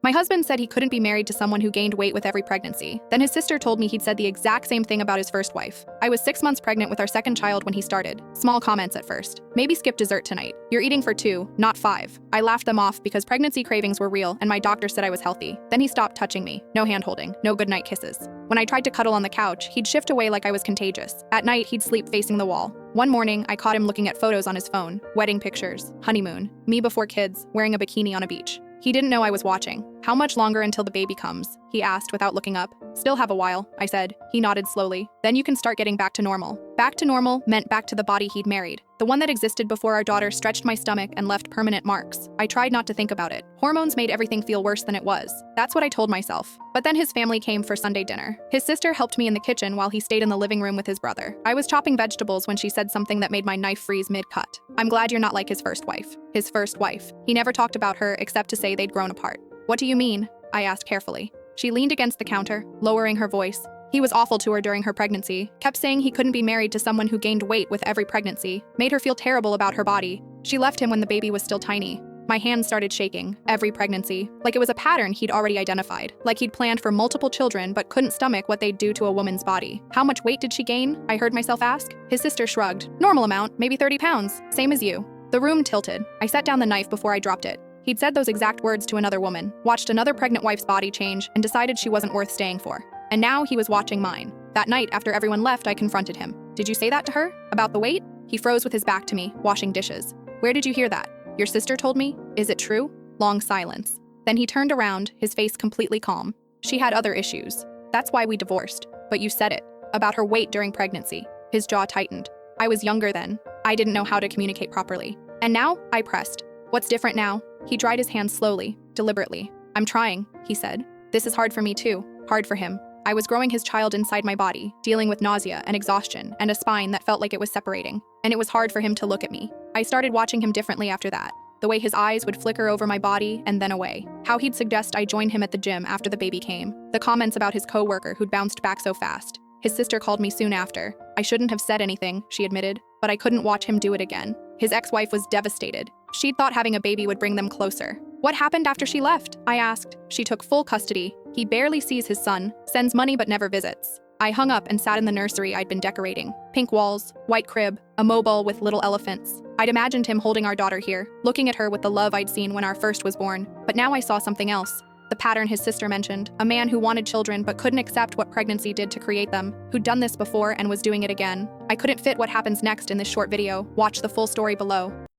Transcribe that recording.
My husband said he couldn't be married to someone who gained weight with every pregnancy. Then his sister told me he'd said the exact same thing about his first wife. I was 6 months pregnant with our second child when he started. Small comments at first. Maybe skip dessert tonight. You're eating for 2, not 5. I laughed them off because pregnancy cravings were real and my doctor said I was healthy. Then he stopped touching me. No hand-holding, no goodnight kisses. When I tried to cuddle on the couch, he'd shift away like I was contagious. At night, he'd sleep facing the wall. One morning, I caught him looking at photos on his phone. Wedding pictures, honeymoon, me before kids, wearing a bikini on a beach. He didn't know I was watching. How much longer until the baby comes? He asked without looking up. Still have a while, I said. He nodded slowly. Then you can start getting back to normal. Back to normal meant back to the body he'd married. The one that existed before our daughter stretched my stomach and left permanent marks. I tried not to think about it. Hormones made everything feel worse than it was. That's what I told myself. But then his family came for Sunday dinner. His sister helped me in the kitchen while he stayed in the living room with his brother. I was chopping vegetables when she said something that made my knife freeze mid-cut. I'm glad you're not like his first wife. His first wife. He never talked about her except to say they'd grown apart. What do you mean? I asked carefully. She leaned against the counter, lowering her voice. He was awful to her during her pregnancy, kept saying he couldn't be married to someone who gained weight with every pregnancy, made her feel terrible about her body. She left him when the baby was still tiny. My hands started shaking, every pregnancy, like it was a pattern he'd already identified, like he'd planned for multiple children but couldn't stomach what they'd do to a woman's body. How much weight did she gain? I heard myself ask. His sister shrugged. Normal amount, maybe 30 pounds, same as you. The room tilted. I set down the knife before I dropped it. He'd said those exact words to another woman, watched another pregnant wife's body change, and decided she wasn't worth staying for. And now he was watching mine. That night, after everyone left, I confronted him. Did you say that to her? About the weight? He froze with his back to me, washing dishes. Where did you hear that? Your sister told me? Is it true? Long silence. Then he turned around, his face completely calm. She had other issues. That's why we divorced. But you said it. About her weight during pregnancy. His jaw tightened. I was younger then. I didn't know how to communicate properly. And now, I pressed. What's different now? He dried his hands slowly, deliberately. I'm trying, he said. This is hard for me too. Hard for him. I was growing his child inside my body, dealing with nausea and exhaustion and a spine that felt like it was separating. And it was hard for him to look at me. I started watching him differently after that. The way his eyes would flicker over my body and then away. How he'd suggest I join him at the gym after the baby came. The comments about his coworker who'd bounced back so fast. His sister called me soon after. I shouldn't have said anything, she admitted, but I couldn't watch him do it again. His ex-wife was devastated. She'd thought having a baby would bring them closer. What happened after she left? I asked. She took full custody. He barely sees his son, sends money but never visits. I hung up and sat in the nursery I'd been decorating. Pink walls, white crib, a mobile with little elephants. I'd imagined him holding our daughter here, looking at her with the love I'd seen when our first was born. But now I saw something else. The pattern his sister mentioned, a man who wanted children but couldn't accept what pregnancy did to create them, who'd done this before and was doing it again. I couldn't fit what happens next in this short video. Watch the full story below.